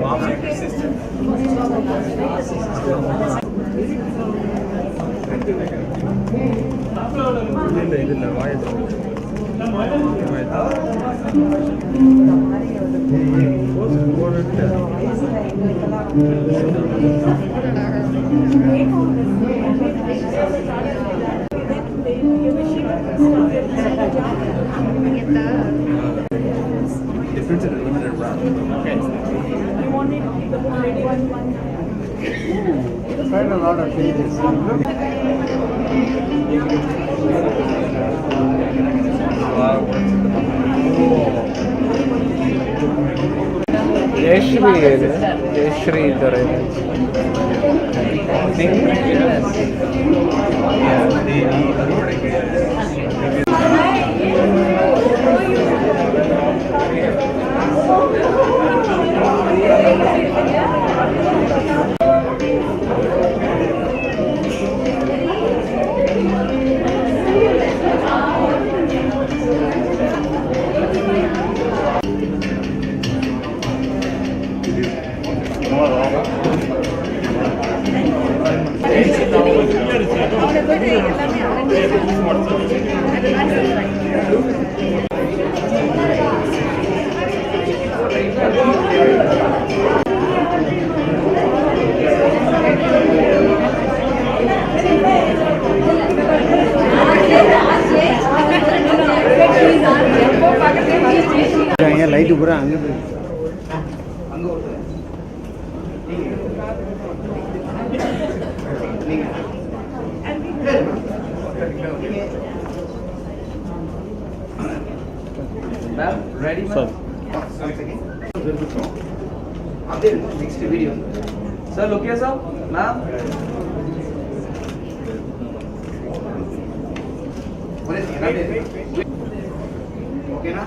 Mom's younger sister. ഇതില്ല വായല്ലോ difference in a limited run. Okay. You want me to keep the book ready one? Quite a lot of pages. Jayashri Dore. Light பூரா அங்க அங்க ஓடுது நீங்க ma'am ready ma'am அப்படியே next video sir look here sir ma'am ஓகேனா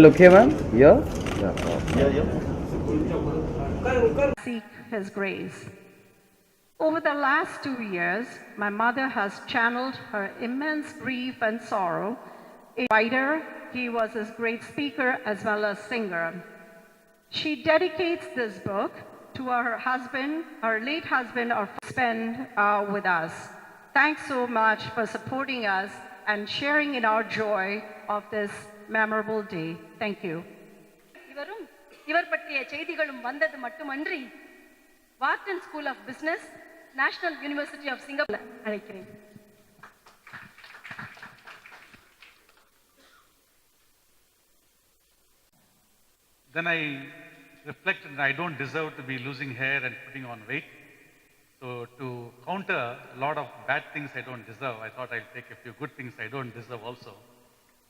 look here, ma'am. Yeah. Seek His grace. Over the last 2 years, my mother has channeled her immense grief and sorrow. A writer, he was a great speaker as well as singer. She dedicates this book to her husband, her late husband, or spend with us. Thanks so much for supporting us and sharing in our joy of this memorable day. Thank you. இவர் பற்றிய செய்திகளும் வந்தது மட்டுமன்றி Wharton school of business national university of Singapore அழைக்கிறேன். Then I reflected that I don't deserve to be losing hair and putting on weight. So to counter a lot of bad things I don't deserve, I thought I'll take a few good things I don't deserve also.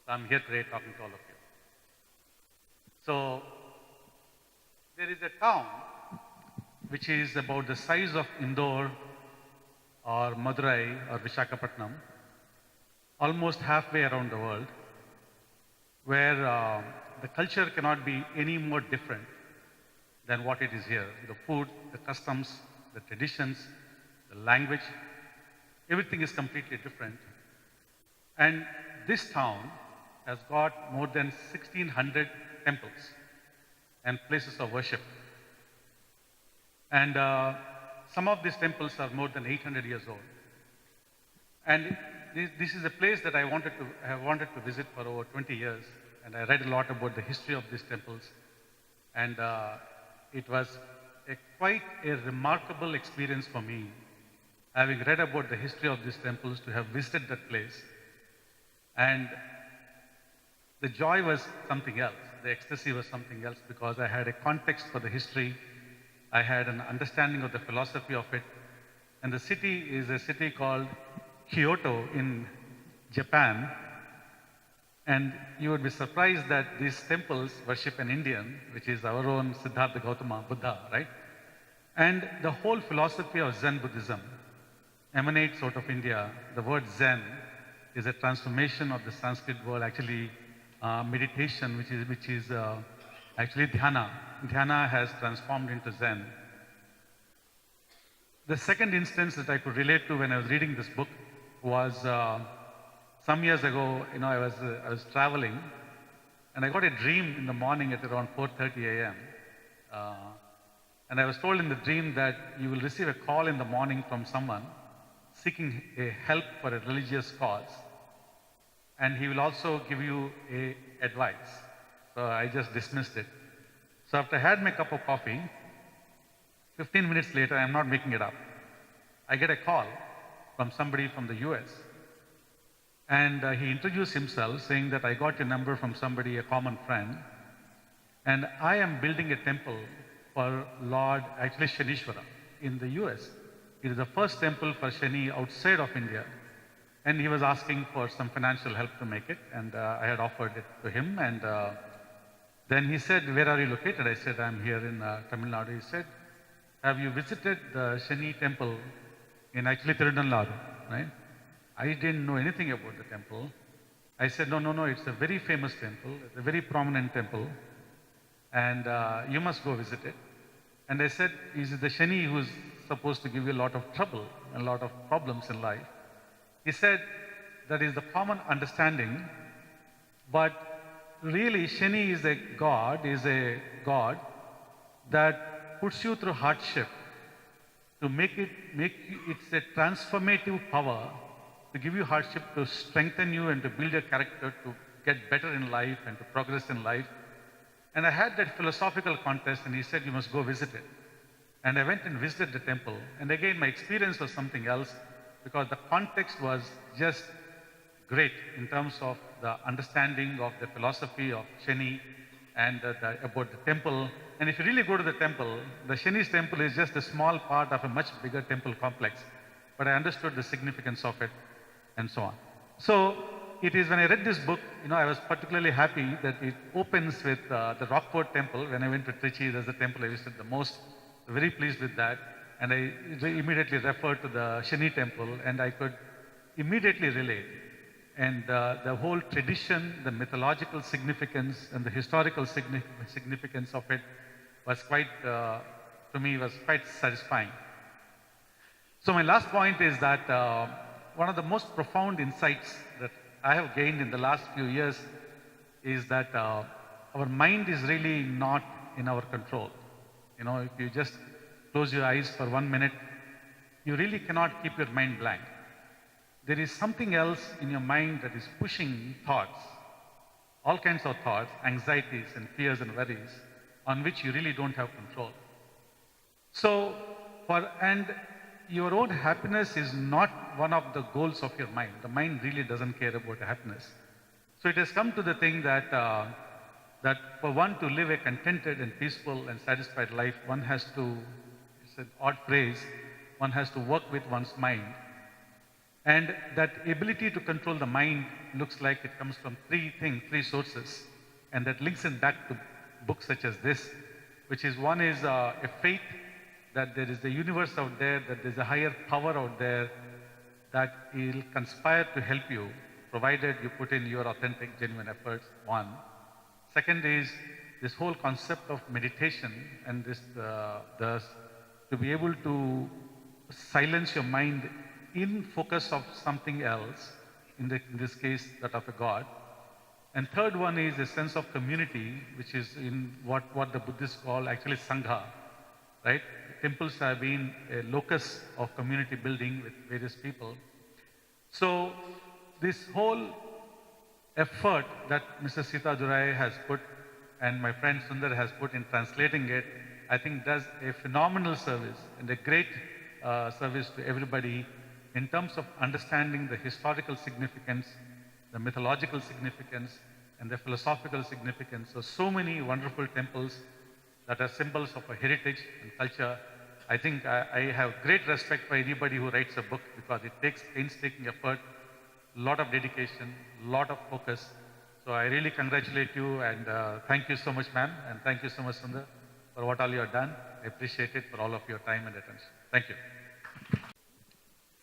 So I'm here today talking to all of you. So there is a town which is about the size of Indore or Madurai or Visakhapatnam, almost halfway around the world, where the culture cannot be any more different than what it is here. The food, the customs, the traditions, the language, everything is completely different. And this town has got more than 1,600 temples and places of worship. And some of these temples are more than 800 years old. And this is a place that I have wanted to visit for over 20 years. And I read a lot about the history of these temples. And it was quite a remarkable experience for me, having read about the history of these temples, to have visited that place. And the joy was something else. The ecstasy was something else, because I had a context for the history. I had an understanding of the philosophy of it. And the city is a city called Kyoto in Japan. And you would be surprised that these temples worship an Indian, which is our own Siddhartha Gautama Buddha, right? And the whole philosophy of Zen Buddhism emanates out of India. The word Zen is a transformation of the Sanskrit word, actually meditation, which is actually dhyana. Dhyana has transformed into Zen. The second instance that I could relate to when I was reading this book was some years ago. I was traveling, and I got a dream in the morning at around 4:30 a.m. And I was told in the dream that you will receive a call in the morning from someone seeking a help for a religious cause, and he will also give you a advice. So I just dismissed it. So after I had my cup of coffee, 15 minutes later, I'm not making it up, I get a call from somebody from the US. And he introduced himself saying that I got your number from somebody, a common friend, and I am building a temple for Lord, actually Shanishwara in the US. It is the first temple for Shani outside of India. And he was asking for some financial help to make it, and I had offered it to him. And then he said, "Where are you located?" I said, "I'm here in Tamil Nadu." He said, "Have you visited the Shani temple in actually Tirunallur?" Right? I didn't know anything about the temple. I said, no, it's a very famous temple, it's a very prominent temple, and you must go visit it. And I said, "Is it the Shani who's supposed to give you a lot of trouble and a lot of problems in life?" He said, "That is the common understanding, but really Shani is a god that puts you through hardship to it's a transformative power to give you hardship, to strengthen you and to build your character, to get better in life and to progress in life." And I had that philosophical contest, and he said, "You must go visit it." And I went and visited the temple. And again, my experience was something else, because the context was just great in terms of the understanding of the philosophy of Shani and about the temple. And if you really go to the temple, the Shani's temple is just a small part of a much bigger temple complex. But I understood the significance of it and so on. So it is when I read this book, I was particularly happy that it opens with the Rockport temple. When I went to Trichy, that's the temple I visited the most. Very pleased with that. And I immediately referred to the Shani temple, and I could immediately relate. And the whole tradition, the mythological significance, and the historical significance of it was quite, to me, was quite satisfying. So my last point is that one of the most profound insights that I have gained in the last few years is that our mind is really not in our control. If you just close your eyes for 1 minute, you really cannot keep your mind blank. There is something else in your mind that is pushing thoughts, all kinds of thoughts, anxieties and fears and worries, on which you really don't have control. So, and your own happiness is not one of the goals of your mind. The mind really doesn't care about happiness. So it has come to the thing that that for one to live a contented and peaceful and satisfied life, one has to, it's an odd phrase, one has to work with one's mind. And that ability to control the mind looks like it comes from three sources. And that links in back to books such as this, which is one is a faith that there is a universe out there, that there's a higher power out there that will conspire to help you, provided you put in your authentic, genuine efforts, one. Second is this whole concept of meditation and this, to be able to silence your mind in focus of something else, in this case, that of a God. And third one is a sense of community, which is in what the Buddhists call actually Sangha, right? Temples have been a locus of community building with various people. So this whole effort that Mr. Sita Durai has put and my friend Sundar has put in translating it, I think does a phenomenal service and a great service to everybody in terms of understanding the historical significance, the mythological significance, and the philosophical significance of so many wonderful temples that are symbols of a heritage and culture. I think I have great respect for anybody who writes a book, because it takes painstaking effort, a lot of dedication, a lot of focus. So I really congratulate you, and thank you so much, ma'am, and thank you so much, Sundar, for what all you have done. I appreciate it, for all of your time and attention. Thank you.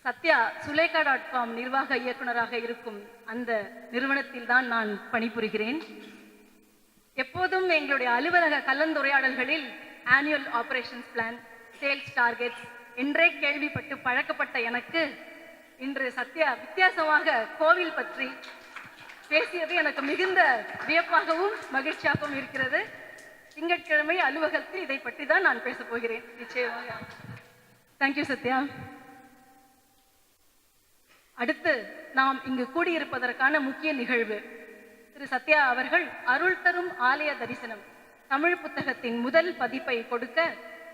Sathya suleika.com நிர்வாக இயக்குனராக இருக்கும் அந்த நிறுவனத்தில் தான் நான் பணிபுரிகிறேன். எப்போதும் எங்களுடைய அலுவலக கலந்துரையாடல்களில் annual operations plan, sales targets என்றே கேள்விப்பட்டு பழக்கப்பட்ட எனக்கு இன்று சத்யா வித்தியாசமாக கோவில் பற்றி பேசியது எனக்கு மிகுந்த வியப்பாகவும் மகிழ்ச்சியாகவும் இருக்கிறது. திங்கட்கிழமை அலுவலகத்தில் இதை பற்றி தான் நான் பேசப் போகிறேன். நிச்சயமாக. தேங்க்யூ சத்யா. அடுத்து நாம் இங்கு கூடியிருப்பதற்கான முக்கிய நிகழ்வு, திரு சத்யா அவர்கள் அருள் தரும் ஆலய தரிசனம் தமிழ் புத்தகத்தின் முதல் பதிப்பை கொடுக்க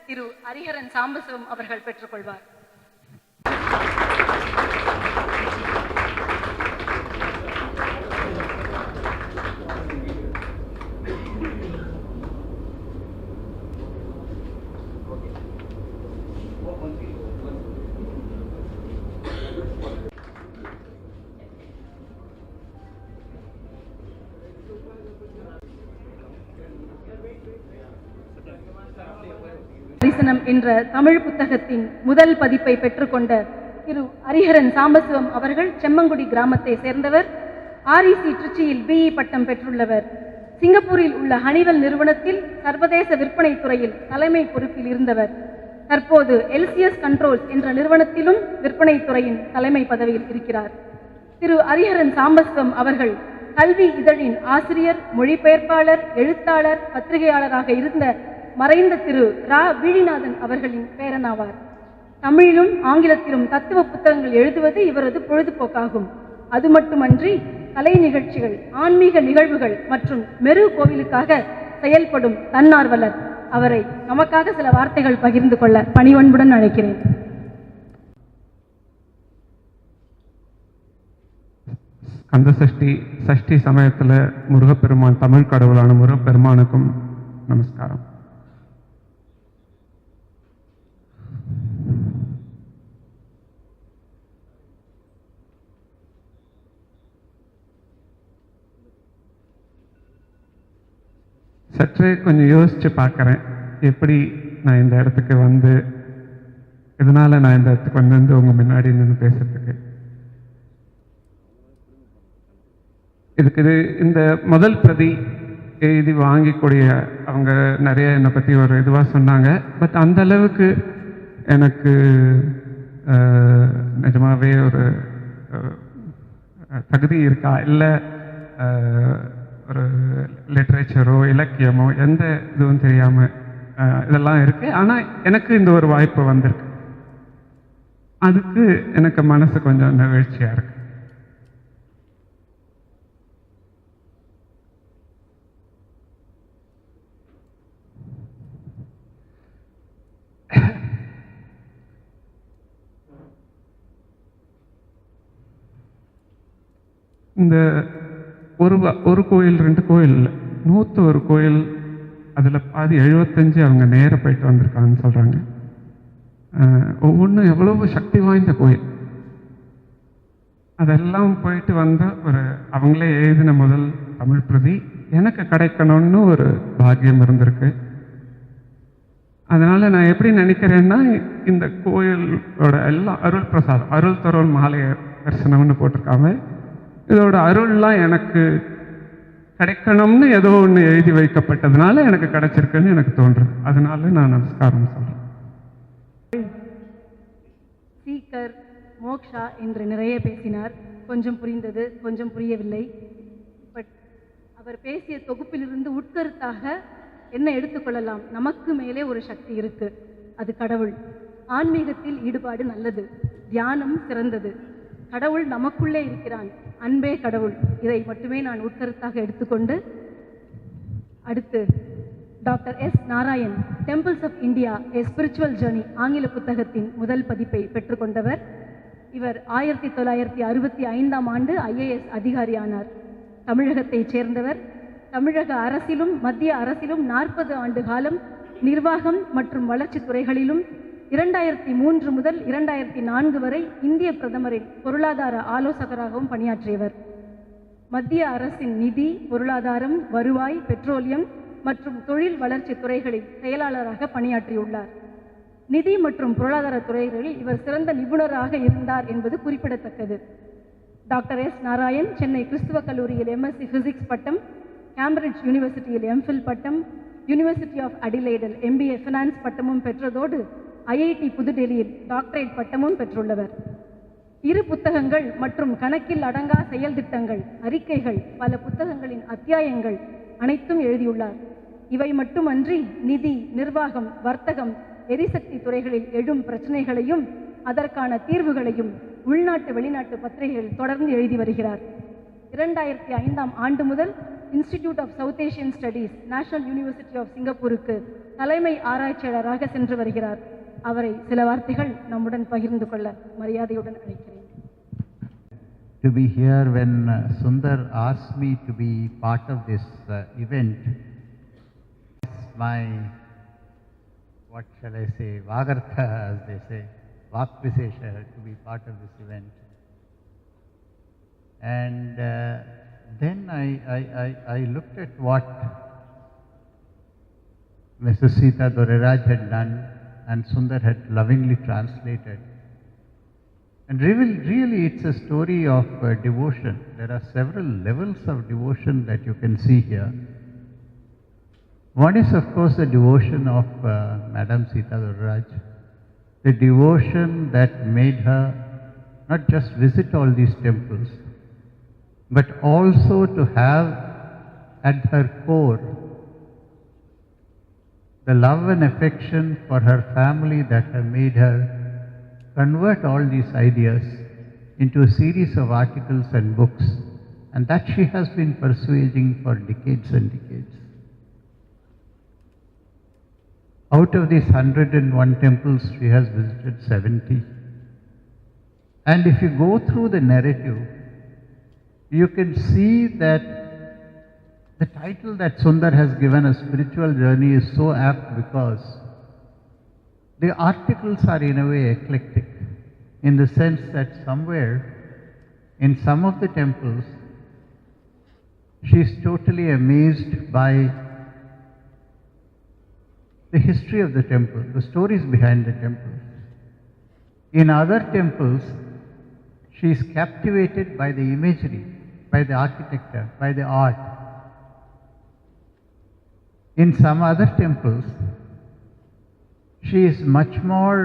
திரு ஹரிஹரன் சாம்பசிவம் அவர்கள் பெற்றுக்கொள்வார். தரிசனம் என்ற தமிழ் புத்தகத்தின் முதல் பதிப்பை பெற்றுக்கொண்ட திரு ஹரிஹரன் சாம்பசிவம் அவர்கள் செம்மங்குடி கிராமத்தை சேர்ந்தவர். REC திருச்சியில் BE பட்டம் பெற்றுள்ளவர். சிங்கப்பூரில் உள்ள ஹனிவல் நிறுவனத்தில் சர்வதேச விற்பனை துறையில் தலைமை பொறுப்பில் இருந்தவர். தற்போது LCS கண்ட்ரோல்ஸ் என்ற நிறுவனத்திலும் விற்பனை துறையின் தலைமை பதவியில் இருக்கிறார். திரு ஹரிஹரன் சாம்பசிவம் அவர்கள் கல்வி இதழின் ஆசிரியர், மொழிபெயர்ப்பாளர், எழுத்தாளர், பத்திரிகையாளராக இருந்த மறைந்த திரு ரா வீழிநாதன் அவர்களின் பேரனாவார். தமிழிலும் ஆங்கிலத்திலும் தத்துவ புத்தகங்கள் எழுதுவது இவரது பொழுதுபோக்காகும். அது மட்டுமன்றி கலை நிகழ்ச்சிகள், ஆன்மீக நிகழ்வுகள் மற்றும் மெரு கோவிலுக்காக செயல்படும் தன்னார்வலர். அவரை நமக்காக சில வார்த்தைகள் பகிர்ந்து கொள்ள பணிவன்புடன் அழைக்கிறேன். அந்த சஷ்டி சமயத்தில் முருகப்பெருமான், தமிழ் கடவுளான முருகப்பெருமானுக்கும் நமஸ்காரம். சற்றே கொஞ்சம் யோசிச்சு பார்க்குறேன், எப்படி நான் இந்த இடத்துக்கு வந்து, இதனால நான் இந்த இடத்துக்கு வந்து உங்க முன்னாடி நின்று பேசுறதுக்கு. இதுக்கு இந்த முதல் பிரதி எழுதி வாங்கிக்கூடிய அவங்க நிறைய என்னை பற்றி ஒரு இதுவாக சொன்னாங்க. பட் அந்த அளவுக்கு எனக்கு நிஜமாவே ஒரு தகுதி இருக்கா, இல்லை ஒரு லிட்ரேச்சரோ இலக்கியமோ எந்த இதுவும் தெரியாமல் இதெல்லாம் இருக்குது. ஆனால் எனக்கு இந்த ஒரு வாய்ப்பு வந்திருக்கு. அதுக்கு எனக்கு மனசு கொஞ்சம் நெகிழ்ச்சியாக இருக்கு. இந்த ஒரு கோயில் 2 கோயில் இல்லை, 101 கோயில், அதில் பாதி 75 அவங்க நேராக போயிட்டு வந்திருக்காங்கன்னு சொல்கிறாங்க. ஒவ்வொன்றும் எவ்வளவு சக்தி வாய்ந்த கோயில். அதெல்லாம் போயிட்டு வந்த ஒரு அவங்களே எழுதின முதல் தமிழ் பிரதி எனக்கு கிடைக்கணும்னு ஒரு பாக்கியம் இருந்திருக்கு. அதனால் நான் எப்படி நினைக்கிறேன்னா, இந்த கோயிலோட எல்லாம் அருள் பிரசாதம், அருள் தருள் மாலை தரிசனம்னு போட்டிருக்காங்க. இதோட அருள்லாம் எனக்கு கிடைக்கணும்னு ஏதோ ஒன்று எழுதி வைக்கப்பட்டதுனால எனக்கு கிடைச்சிருக்குன்னு எனக்கு தோன்றுது. அதனால நான் நமஸ்காரம் சொல்கிறேன். சீக்கர், மோக்ஷா என்று நிறைய பேசினார். கொஞ்சம் புரிந்தது, கொஞ்சம் புரியவில்லை. பட் அவர் பேசிய தொகுப்பிலிருந்து உட்கருத்தாக என்ன எடுத்துக்கொள்ளலாம்? நமக்கு மேலே ஒரு சக்தி இருக்கு, அது கடவுள். ஆன்மீகத்தில் ஈடுபாடு நல்லது, தியானம் சிறந்தது. கடவுள் நமக்குள்ளே இருக்கிறான், அன்பே கடவுள். இதை மட்டுமே நான் உட்கருத்தாக எடுத்துக்கொண்டு, அடுத்து doctor S Narayan, temples of India a spiritual journey ஆங்கில புத்தகத்தின் முதல் பதிப்பை பெற்றுக்கொண்டவர். இவர் 1965ஆம் ஆண்டு IAS அதிகாரியானார். தமிழகத்தைச் சேர்ந்தவர். தமிழக அரசிலும் மத்திய அரசிலும் 40 ஆண்டு காலம் நிர்வாகம் மற்றும் வளர்ச்சி துறைகளிலும் 2003 முதல் 2004 வரை இந்திய பிரதமரின் பொருளாதார ஆலோசகராகவும் பணியாற்றியவர். மத்திய அரசின் நிதி, பொருளாதாரம், வருவாய், பெட்ரோலியம் மற்றும் தொழில் வளர்ச்சி துறைகளில் செயலாளராக பணியாற்றியுள்ளார். நிதி மற்றும் பொருளாதார துறைகளில் இவர் சிறந்த நிபுணராக இருந்தார் என்பது குறிப்பிடத்தக்கது. Doctor S. நாராயண் சென்னை கிறிஸ்துவ கல்லூரியில் எம்எஸ்சி பிசிக்ஸ் பட்டம், கேம்பிரிட்ஜ் யூனிவர்சிட்டியில் எம்ஃபில் பட்டம், யூனிவர்சிட்டி ஆஃப் அடிலைடில் எம்பிஏ ஃபினான்ஸ் பட்டமும் பெற்றதோடு ஐஐடி புதுடெல்லியில் டாக்டரேட் பட்டமும் பெற்றுள்ளவர். 2 புத்தகங்கள் மற்றும் கணக்கில் அடங்கா செயல் திட்டங்கள், அறிக்கைகள், பல புத்தகங்களின் அத்தியாயங்கள் அனைத்தும் எழுதியுள்ளார். இவை மட்டுமன்றி நிதி, நிர்வாகம், வர்த்தகம், எரிசக்தி துறைகளில் எழும் பிரச்சனைகளையும் அதற்கான தீர்வுகளையும் உள்நாட்டு வெளிநாட்டு பத்திரிகைகள் தொடர்ந்து எழுதி வருகிறார். 2005ஆம் ஆண்டு முதல் institute of South Asian studies, national university of சிங்கப்பூருக்கு தலைமை ஆராய்ச்சியாளராக சென்று வருகிறார். அவரை சில வார்த்தைகள் நம்முடன் பகிர்ந்து கொள்ள மரியாதையுடன் அழைக்கிறேன். To be here when Sundar asked me to be part of this event, my, what shall I say, Vagartha, as they say, Vakvisesha, to be part of this event. And then I looked at what Mrs. Sita Doreraj had done and Sundar had lovingly translated. And really it's a story of devotion. There are several levels of devotion that you can see here. One is of course the devotion of Madam Sita Doreraj, the devotion that made her not just visit all these temples, but also to have at her core the love and affection for her family that have made her convert all these ideas into a series of articles and books, and that she has been pursuing for decades and decades. Out of these 101 temples, she has visited 70. And if you go through the narrative, you can see that the title that Sundar has given, A Spiritual Journey, is so apt because the articles are in a way eclectic, in the sense that somewhere in some of the temples she is totally amazed by the history of the temple, the stories behind the temple. In other temples she is captivated by the imagery, by the architecture, by the art. In some other temples she is much more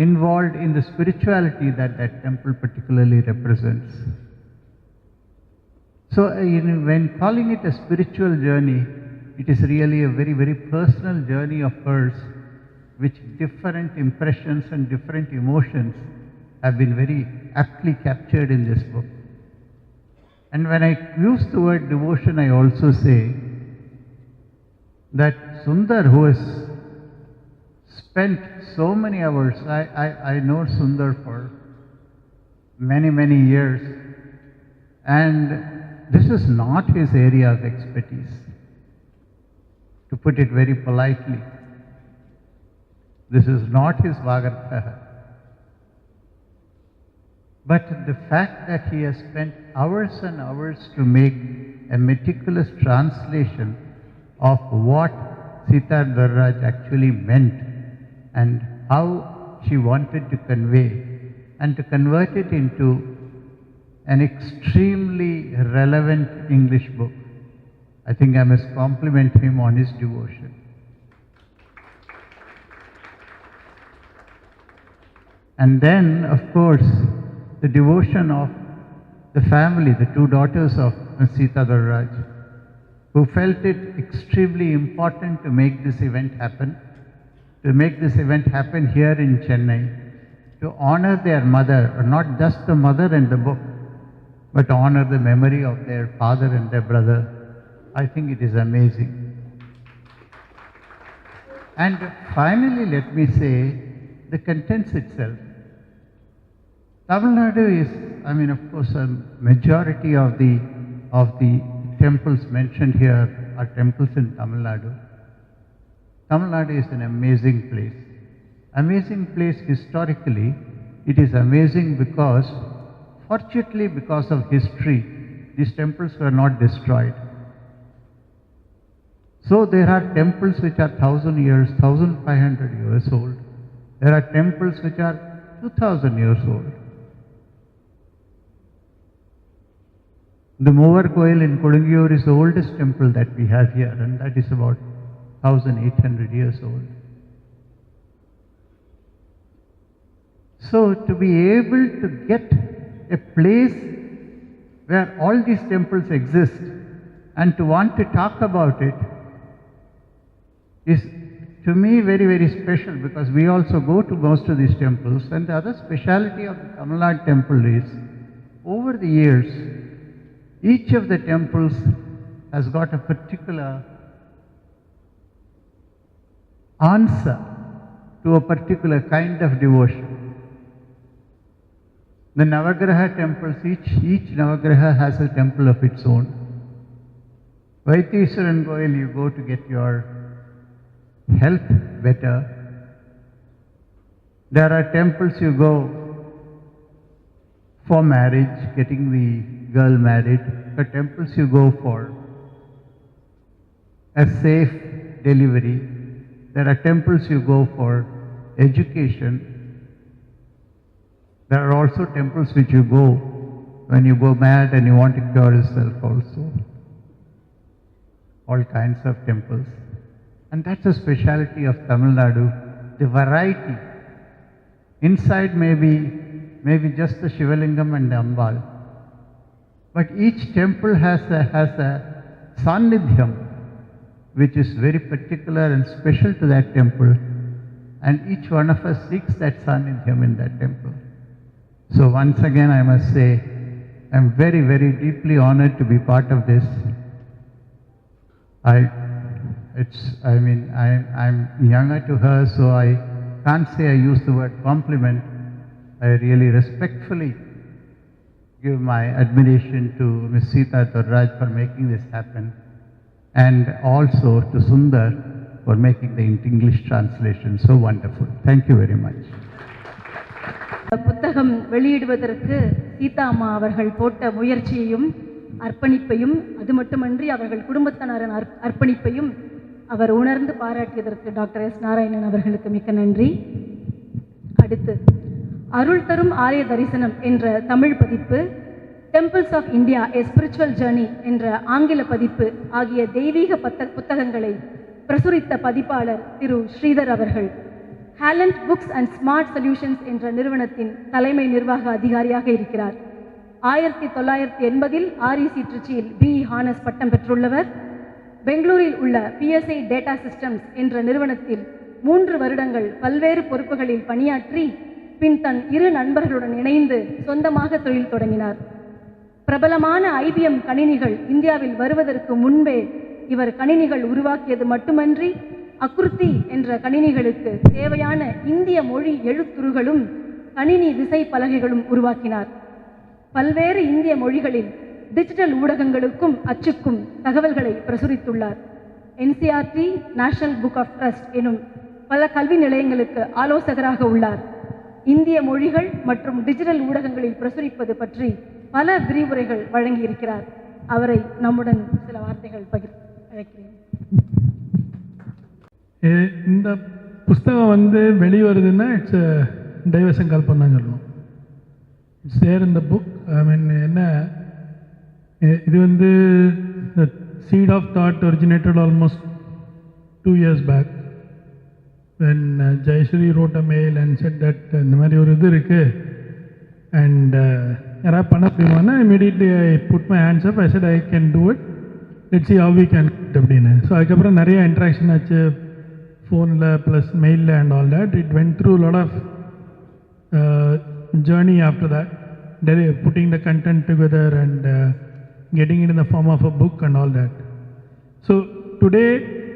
involved in the spirituality that that temple particularly represents. So when calling it a spiritual journey, it is really a very, very personal journey of hers, which different impressions and different emotions have been very aptly captured in this book. And when I use the word devotion, I also say that Sundar, who has spent so many hours, I know Sundar for many, many years, and this is not his area of expertise. To put it very politely, this is not his Vagartha. But the fact that he has spent hours and hours to make a meticulous translation of what Sita Doreraj actually meant and how she wanted to convey, and to convert it into an extremely relevant English book, I think I must compliment him on his devotion. And then, of course, the devotion of the family, the 2 daughters of Sita Doreraj, who felt it extremely important to make this event happen, here in Chennai, to honor their mother, not just the mother and the book, but honor the memory of their father and their brother. I think it is amazing. And finally, let me say, the contents itself. Tamil Nadu is, of course, a majority of the temples mentioned here are temples in Tamil Nadu. Tamil Nadu is an amazing place. Amazing place historically. It is amazing because, fortunately because of history, these temples were not destroyed. So there are temples which are 1,000 years, 1,500 years old. There are temples which are 2000 years old. The Movar Koil in Kodungiyur is the oldest temple that we have here, and that is about 1800 years old. So to be able to get a place where all these temples exist and to want to talk about it is to me very, very special, because we also go to most of these temples. And the other speciality of the Tamil Nadu temple is, over the years, each of the temples has got a particular answer to a particular kind of devotion. The Navagraha temples, each Navagraha has a temple of its own. Vaiteswaran Koil, you go to get your health better. There are temples you go for marriage, getting the girl married. There are temples you go for a safe delivery. There are temples you go for education. There are also temples which you go when you go mad and you want to cure yourself also. All kinds of temples. And that's the speciality of Tamil Nadu, the variety. Inside maybe just the Shivalingam and the Ambal. But each temple has a sannidhyam which is very particular and special to that temple. And each one of us seeks that sannidhyam in that temple. So once again I must say, I'm very, very deeply honored to be part of this. I'm younger to her, so I can't say I use the word compliment. I really respectfully give my admiration to Ms. Sita Dorraj for making this happen, and also to Sundar for making the English translation so wonderful. Thank you very much. புத்தகம் வெளியிடுவதற்கு சீதா அம்மா அவர்கள் போட்ட முயற்சியையும் அர்ப்பணிப்பையும், அது மட்டுமன்றி அவர்கள் குடும்பத்தினரின் அர்ப்பணிப்பையும் அவர் உணர்ந்து பாராட்டியதற்கு டாக்டர் எஸ் நாராயணன் அவர்களுக்கு மிக்க நன்றி. அடுத்து அருள் தரும் ஆலய தரிசனம் என்ற தமிழ் பதிப்பு, temples of India a spiritual journey என்ற ஆங்கில பதிப்பு ஆகிய தெய்வீக புத்தகங்களை பிரசுரித்த பதிப்பாளர் திரு ஸ்ரீதர் அவர்கள் ஹேலண்ட் புக்ஸ் அண்ட் ஸ்மார்ட் சொல்யூஷன்ஸ் என்ற நிறுவனத்தின் தலைமை நிர்வாக அதிகாரியாக இருக்கிறார். 1980 REC திருச்சியில் BE ஹானர்ஸ் பட்டம் பெற்றுள்ளவர். பெங்களூரில் உள்ள PSI டேட்டா சிஸ்டம்ஸ் என்ற நிறுவனத்தில் 3 வருடங்கள் பல்வேறு பொறுப்புகளில் பணியாற்றி பின் தன் 2 நண்பர்களுடன் இணைந்து சொந்தமாக தொழில் தொடங்கினார். பிரபலமான IBM கணினிகள் இந்தியாவில் வருவதற்கு முன்பே இவர் கணினிகள் உருவாக்கியது மட்டுமன்றி அக்ருதி என்ற கணினிகளுக்கு தேவையான இந்திய மொழி எழுத்துருகளும் கணினி விசை பலகைகளும் உருவாக்கினார். பல்வேறு இந்திய மொழிகளில் டிஜிட்டல் ஊடகங்களுக்கும் அச்சுக்கும் தகவல்களை பிரசுரித்துள்ளார். NCERT, national book of trust எனும் பல கல்வி நிலையங்களுக்கு ஆலோசகராக உள்ளார். இந்திய மொழிகள் மற்றும் டிஜிட்டல் ஊடகங்களில் பிரசுரிப்பது பற்றி பல விரிவுரைகள் வழங்கியிருக்கிறார். அவரை நம்முடன் சில வார்த்தைகள் அழைக்கிறேன். இந்த புஸ்தகம் வெளிவருதுன்னா இட்ஸ் தெய்வசங்கல்பம் தான் சொல்லணும். It's there in the book. ஐ மீன் என்ன, இது the seed of thought originated almost 2 years back when Jayashree wrote a mail and said that இந்த மாதிரி ஒரு இது இருக்கு and யாராவது பண்ண முடியுமானா immediately I put my hands up. I said I can do it, let's see how we can அப்படின்னு. So அதுக்கப்புறம் நிறைய இன்ட்ராக்ஷன் ஆச்சு, ஃபோனில் ப்ளஸ் மெயிலில் and all that. It went through lot of journey after that, putting the content together and getting it in the form of a book and all that. So today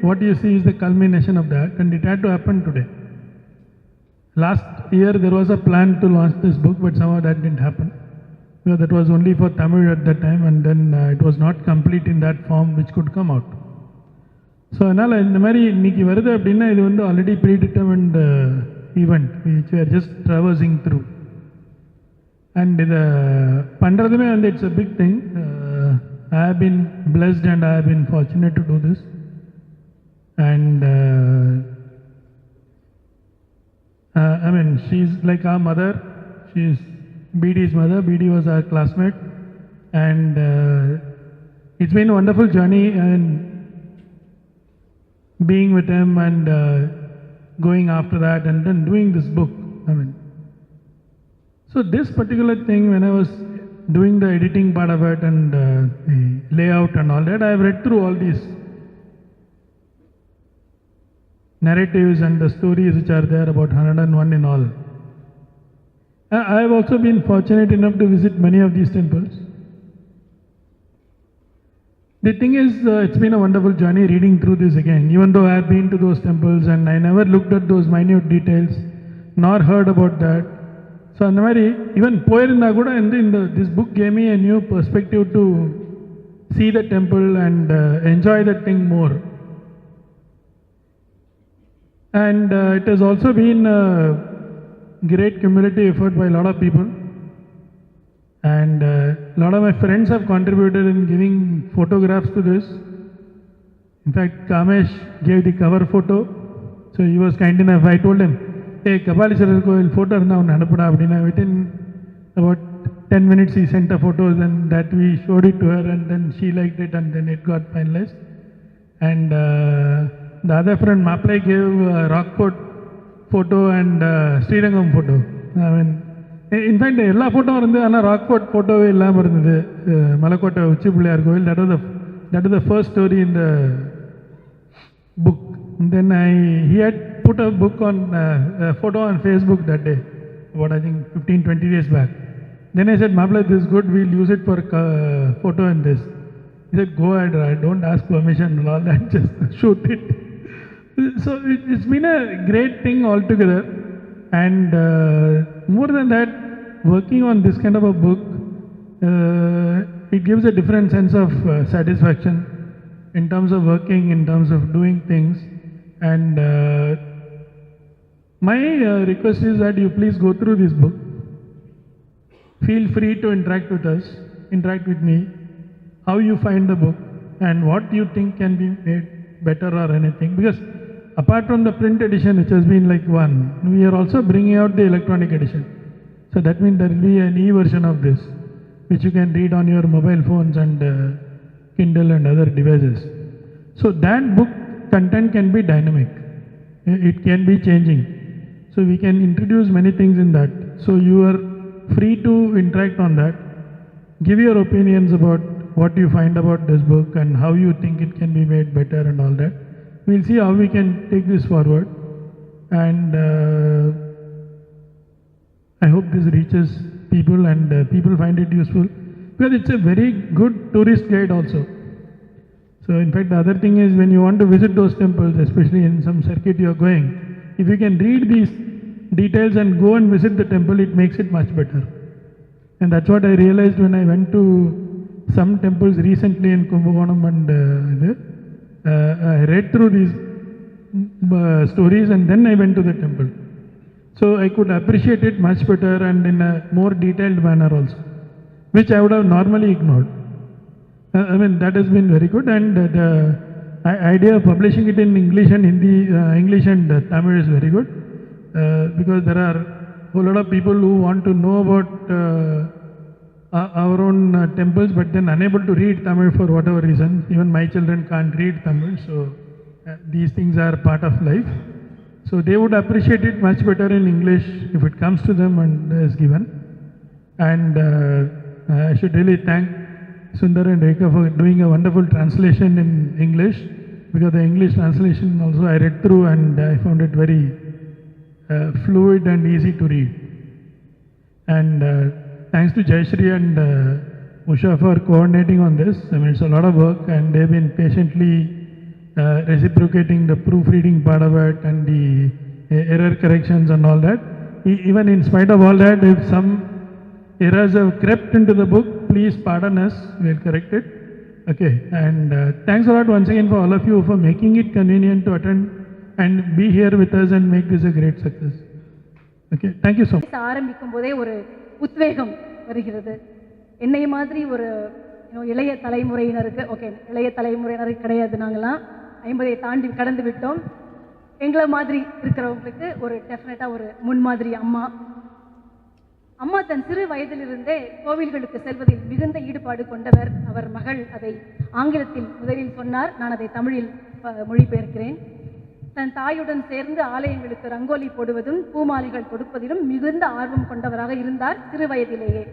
what you see is the culmination of that, and it had to happen today. Last year there was a plan to launch this book, but somehow that didn't happen. That was only for Tamil at that time, and then it was not complete in that form which could come out. So அதனால் இந்த மாதிரி இன்னைக்கு வருது அப்படின்னா இது already predetermined event which we are just traversing through. And இதை பண்ணுறதுமே it's a big thing. I have been blessed and I have been fortunate to do this. And I mean, she's like our mother. She's BD's mother. BD was our classmate. And it's been a wonderful journey and being with him and going after that and then doing this book. I mean, so this particular thing, when I was doing the editing part of it and the layout and all that, I've read through all these narratives and the stories which are there, about 101 in all. I've also been fortunate enough to visit many of these temples. The thing is, it's been a wonderful journey reading through this again, even though I've been to those temples and I never looked at those minute details, nor heard about that. So, even this book gave me a new perspective to see the temple and enjoy that thing more. And it has also been a great community effort by a lot of people. And a lot of my friends have contributed in giving photographs to this. In fact, Kamesh gave the cover photo. So he was kind enough. I told him, hey, Kapalishwarar Koil photo now Nanapada. Within about 10 minutes he sent a photo and that we showed it to her and then she liked it and then it got finalized. And the other friend Maplay gave Rockport photo and Srirangam photo. I mean, in fact, all photo irundhu Rockport photo illama irundhudu Malakota Uchi Pilliyar Kovil. That was the first story in the book. And then he had put a book on a photo on Facebook that day, about I think 15-20 days back. Then I said, Maplay, this is good, we'll use it for photo in this. He said, go ahead, don't ask permission and all that, just shoot it. So it's been a great thing altogether. And more than that, working on this kind of a book, it gives a different sense of satisfaction in terms of working, in terms of doing things. And my request is that you please go through this book. Feel free to interact with us, interact with me, how you find the book and what you think can be made better or anything. Because apart from the print edition, which has been like one, we are also bringing out the electronic edition. So that means there will be an e-version of this, which you can read on your mobile phones and Kindle and other devices. So that book content can be dynamic. It can be changing. So we can introduce many things in that. So you are free to interact on that. Give your opinions about what you find about this book and how you think it can be made better and all that. We'll see how we can take this forward. And I hope this reaches people and people find it useful. Because it's a very good tourist guide also. So in fact, the other thing is when you want to visit those temples, especially in some circuit you are going, if you can read these details and go and visit the temple, it makes it much better. And that's what I realized when I went to some temples recently in Kumbakonam and I read through these stories and then I went to the temple. So I could appreciate it much better and in a more detailed manner also, which I would have normally ignored. I mean, that has been very good, and the idea of publishing it in English and Hindi, English and Tamil is very good, because there are a whole lot of people who want to know about our own temples, but then unable to read Tamil for whatever reason. Even my children can't read Tamil, so these things are part of life. So they would appreciate it much better in English if it comes to them and is given. And I should really thank Sundar and Rekha for doing a wonderful translation in English, because the English translation also I read through and I found it very fluid and easy to read. And thanks to Jayashree and Usha for coordinating on this. I mean, it's a lot of work and they've been patiently reciprocating the proofreading part of it and the error corrections and all that. Even in spite of all that, if some errors have crept into the book, please pardon us, we'll correct it. Okay, and thanks a lot once again for all of you for making it convenient to attend and be here with us and make this a great success. Okay, thank you so much. ஆரம்பிக்கும் போதே ஒரு உத்வேகம் வருகிறது. என்னை மாதிரி ஒரு இளைய தலைமுறையினருக்கு, ஓகே இளைய தலைமுறையினருக்கு கிடையாது, நாங்களாம் 50 தாண்டி கடந்து விட்டோம். எங்களை மாதிரி இருக்கிறவங்களுக்கு ஒரு டெஃபினட்டாக ஒரு முன்மாதிரி அம்மா. அம்மா தன் சிறு வயதிலிருந்தே கோவில்களுக்கு செல்வதில் மிகுந்த ஈடுபாடு கொண்டவர். அவர் மகள் அதை ஆங்கிலத்தில் முதலில் சொன்னார், நான் அதை தமிழில் மொழிபெயர்க்கிறேன். தன் தாயுடன் சேர்ந்து ஆலயங்களுக்கு ரங்கோலி போடுவதும் பூமாலைகள் கொடுப்பதிலும் மிகுந்த ஆர்வம் கொண்டவராக இருந்தார் சிறு வயதிலேயே.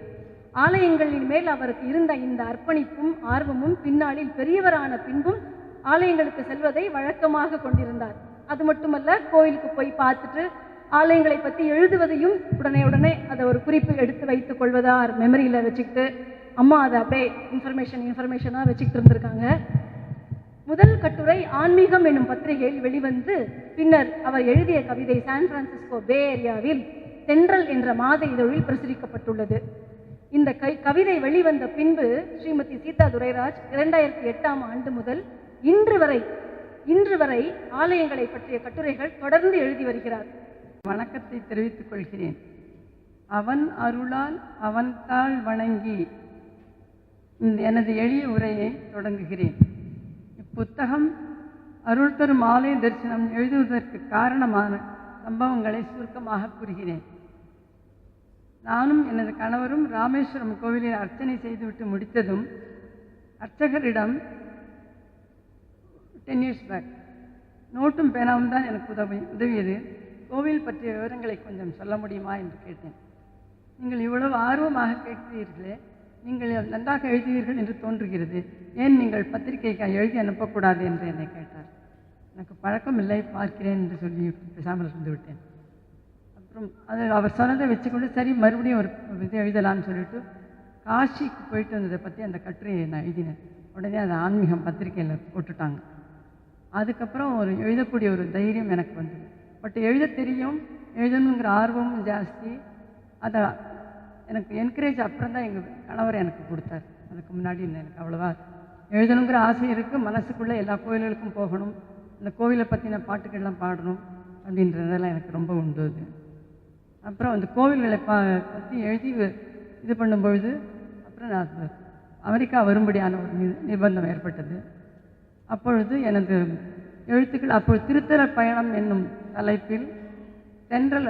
ஆலயங்களின் மேல் அவருக்கு இருந்த இந்த அர்ப்பணிப்பும் ஆர்வமும் பின்னாளில் பெரியவரான பின்பும் ஆலயங்களுக்கு செல்வதை வழக்கமாக கொண்டிருந்தார். அது மட்டுமல்ல, கோயிலுக்கு போய் பார்த்துட்டு ஆலயங்களை பற்றி எழுதுவதையும் உடனே அதை ஒரு குறிப்பு எடுத்து வைத்துக் கொள்வதா மெமரியில் வச்சுக்கிட்டு அம்மா அதை அப்படியே இன்ஃபர்மேஷனாக வச்சுக்கிட்டு இருந்திருக்காங்க. முதல் கட்டுரை ஆன்மீகம் என்னும் பத்திரிகையில் வெளிவந்து பின்னர் அவர் எழுதிய கவிதை சான் பிரான்சிஸ்கோ பே ஏரியாவில் தென்றல் என்ற மாத இதழில் பிரசுரிக்கப்பட்டுள்ளது. இந்த கவிதை வெளிவந்த பின்பு ஸ்ரீமதி சீதா துரைராஜ் 2008ஆம் ஆண்டு முதல் இன்று வரை ஆலயங்களை பற்றிய கட்டுரைகள் தொடர்ந்து எழுதி வருகிறார். வணக்கத்தை தெரிவித்துக் கொள்கிறேன். அவன் அருளால் அவன் தாள் வணங்கி எனது எளிய உரையை தொடங்குகிறேன். இப்புத்தகம் அருள் தரும் ஆலய தரிசனம் எழுதுவதற்கு காரணமான சம்பவங்களை சுருக்கமாக கூறுகிறேன். நானும் எனது கணவரும் ராமேஸ்வரம் கோவிலில் அர்ச்சனை செய்துவிட்டு முடித்ததும் அர்ச்சகரிடம் 10 years பேக் நோட்டும் பேனாவும் தான் எனக்கு உதவியது. கோவில் பற்றிய விவரங்களை கொஞ்சம் சொல்ல முடியுமா என்று கேட்டேன். நீங்கள் இவ்வளவு ஆர்வமாக கேட்கிறீர்களே, நீங்கள் நன்றாக எழுதுவீர்கள் என்று தோன்றுகிறது, ஏன் நீங்கள் பத்திரிகைக்கு எழுதி அனுப்பக்கூடாது என்று என்னை கேட்டார். எனக்கு பழக்கம் இல்லை, பார்க்கிறேன் என்று சொல்லி பேசாமல் இருந்து விட்டேன். அப்புறம் அது அவர் சொன்னதை வச்சுக்கொண்டு சரி மறுபடியும் ஒரு இது எழுதலான்னு சொல்லிட்டு காசிக்கு போயிட்டு வந்ததை பற்றி அந்த கட்டுரையை நான் எழுதினேன். உடனே அதை ஆன்மீகம் பத்திரிகையில் போட்டுட்டாங்க. அதுக்கப்புறம் ஒரு எழுதக்கூடிய ஒரு தைரியம் எனக்கு வந்தது. பட் எழுத தெரியும், எழுதணுங்கிற ஆர்வமும் ஜாஸ்தி. அதை எனக்கு என்கரேஜ் அப்புறம் தான் எங்கள் கணவர் எனக்கு கொடுத்தார். அதுக்கு முன்னாடி எனக்கு அவ்வளோவா எழுதணுங்கிற ஆசை இருக்குது. மனசுக்குள்ளே எல்லா கோயில்களுக்கும் போகணும், அந்த கோவிலை பற்றின பாட்டுக்கள்லாம் பாடணும் அப்படின்றதெல்லாம் எனக்கு ரொம்ப உண்டு. அப்புறம் அந்த கோவில்களை பற்றி எழுதி இது பண்ணும்பொழுது அப்புறம் நான் அமெரிக்கா வரும்படியான ஒரு நிர்பந்தம் ஏற்பட்டது. அப்பொழுது எனது எழுத்துக்கள் அப்பொழுது திருத்தல பயணம் என்னும் தலைப்பில் தென்றல்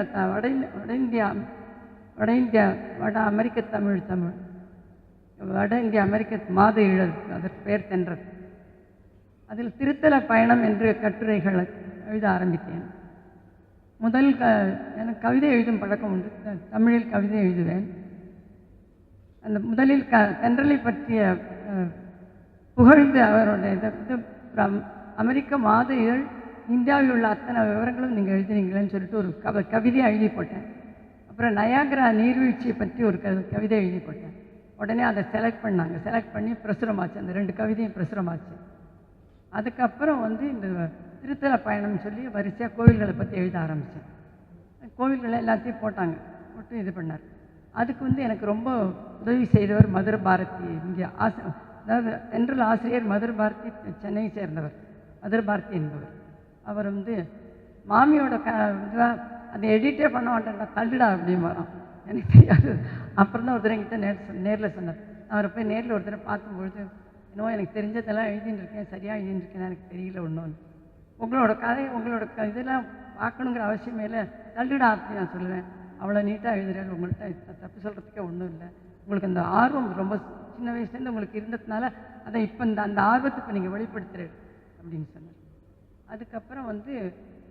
வட அமெரிக்க தமிழ் வட இந்திய அமெரிக்க மாத இதழ், அதற்கு பெயர் தென்றல். அதில் திருத்தல பயணம் என்று கட்டுரைகளை எழுத ஆரம்பித்தேன். எனக்கு கவிதை எழுதும் பழக்கம் உண்டு, தமிழில் கவிதை எழுதுவேன். அந்த முதலில் தென்றலை பற்றிய புகழ்ந்து அவருடைய அமெரிக்க மாத இதழ் இந்தியாவில் உள்ள அத்தனை விவரங்களும் நீங்கள் எழுதினீங்களேன்னு சொல்லிட்டு ஒரு கவிதையை எழுதி போட்டேன். அப்புறம் நயாகரா நீர்வீழ்ச்சியை பற்றி ஒரு கவிதை எழுதி போட்டேன். உடனே அதை செலக்ட் பண்ணி பிரசுரமாச்சு. அந்த 2 கவிதையும் பிரசுரமாச்சு. அதுக்கப்புறம் இந்த திருத்தல பயணம்னு சொல்லி வரிசையாக கோவில்களை பற்றி எழுத ஆரம்பித்தேன். கோவில்களை எல்லாத்தையும் போட்டு இது பண்ணார். அதுக்கு எனக்கு ரொம்ப உதவி செய்தவர் மதுர பாரதி, இங்கே அதாவது தென்றல் ஆசிரியர் மதுர பாரதி, சென்னையை சேர்ந்தவர் மதுர பாரதி என்பவர். அவர் மாமியோட அதை எடிட்டே பண்ண மாட்டேன்டா, தள்ளுடா அப்படின்னு வரோம். எனக்கு தெரியாது. அப்புறம் தான் ஒருத்தர் என்கிட்ட நேரில் சொன்னார். அவரை போய் நேரில் ஒருத்தர் பார்க்கும்பொழுது, இன்னும் எனக்கு தெரிஞ்சதெல்லாம் எழுதின்னு இருக்கேன், சரியாக எழுதின்னு இருக்கேன்னு எனக்கு தெரியல ஒன்றும். உங்களோட கதை உங்களோட இதெல்லாம் பார்க்கணுங்கிற அவசியமே இல்லை, தள்ளுடா அப்படின்னு நான் சொல்லுவேன். அவ்வளோ நீட்டாக எழுதுறேன், உங்கள்கிட்ட தப்பு சொல்கிறதுக்கே ஒன்றும் இல்லை. உங்களுக்கு அந்த ஆர்வம் ரொம்ப சின்ன வயசுலேருந்து உங்களுக்கு இருந்ததுனால அதை இப்போ அந்த ஆர்வத்தை இப்போ நீங்கள் வெளிப்படுத்துகிறேன் அப்படின்னு சொன்னார். அதுக்கப்புறம்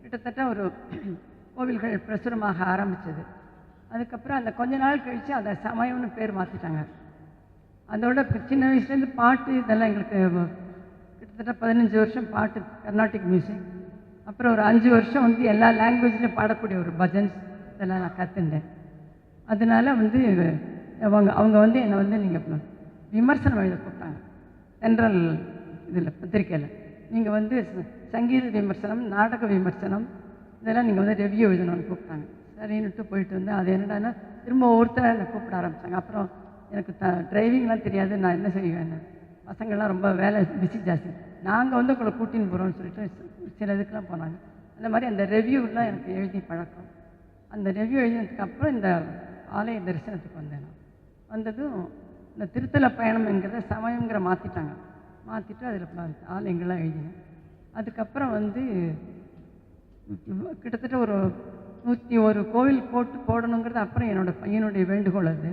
கிட்டத்தட்ட ஒரு கோவில்கள் பிரசுரமாக ஆரம்பித்தது. அதுக்கப்புறம் அந்த கொஞ்ச நாள் கழித்து அதை சமயம்னு பேர் மாற்றிட்டாங்க. அதோட சின்ன வயசுலேருந்து பாட்டு இதெல்லாம் எங்களுக்கு கிட்டத்தட்ட 15 வருஷம் பாட்டு, கர்நாடிக் மியூசிக். அப்புறம் ஒரு 5 வருஷம் எல்லா லாங்குவேஜ்லையும் பாடக்கூடிய ஒரு பஜன்ஸ் இதெல்லாம் நான் கற்றுண்டேன். அதனால அவங்க என்னை நீங்கள் விமர்சனம் எழுத கூப்பிட்டாங்க. தென்றல் இதில் பத்திரிக்கையில் நீங்கள் சங்கீத விமர்சனம், நாடக விமர்சனம் இதெல்லாம் நீங்கள் ரெவ்யூ எழுதணும்னு கூப்பிட்டாங்க. சரின்னுட்டு போயிட்டு அது என்னடான்னா திரும்ப ஒவ்வொருத்தரை என்னை கூப்பிட ஆரம்பித்தாங்க. அப்புறம் எனக்கு டிரைவிங்லாம் தெரியாது, நான் என்ன செய்வேன், பசங்கள்லாம் ரொம்ப வேலை பிஸி ஜாஸ்தி, நாங்கள் உங்களை கூட்டின்னு போகிறோம்னு சொல்லிட்டு சில இதுக்கெலாம் போனாங்க. அந்த மாதிரி அந்த ரெவ்யூலாம் எனக்கு எழுதி பழக்கம். அந்த ரெவ்யூ எழுதினதுக்கப்புறம் இந்த ஆலய தரிசனத்துக்கு வந்தேன். நான் வந்ததும் இந்த திருத்தல பயணம் என்கிறத சமயங்கிற மாற்றிட்டாங்க. மாற்றிட்டு அதில் ஆலயங்கள்லாம் எழுதினேன். அதுக்கப்புறம் கிட்டத்தட்ட ஒரு 101 கோவில் போடணுங்கிறது அப்புறம் என்னுடைய வேண்டுகோள் அது.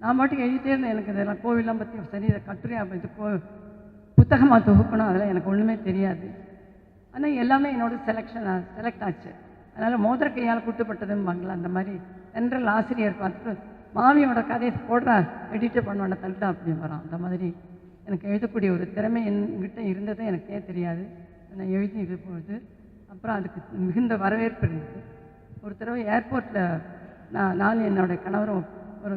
நான் பாட்டுக்கு எழுதிட்டே இருந்தேன். எனக்கு இதெல்லாம் கோவில்லாம் பற்றி சரி இதை கட்டுரையாக இது புத்தகமாக தொகுக்கணும் அதெல்லாம் எனக்கு ஒன்றுமே தெரியாது. ஆனால் எல்லாமே என்னோட செலக்ட் ஆச்சு. அதனால் மோதிர கையால் குட்டுப்பட்டதும்பாங்களா அந்த மாதிரி சென்ட்ரல் ஆசிரியர் பார்த்துட்டு மாமியோட கதையை போடுறா எடிட்டே பண்ணுவான தள்ளிட்டா அப்படி வரான். அந்த மாதிரி எனக்கு எழுதக்கூடிய ஒரு திறமை என்கிட்ட இருந்ததே எனக்கே தெரியாது. நான் எழுதி இது போகுது. அப்புறம் அதுக்கு மிகுந்த வரவேற்பு இருந்தது. ஒரு தடவை ஏர்போர்ட்டில் நானும் என்னோடய கணவரும் ஒரு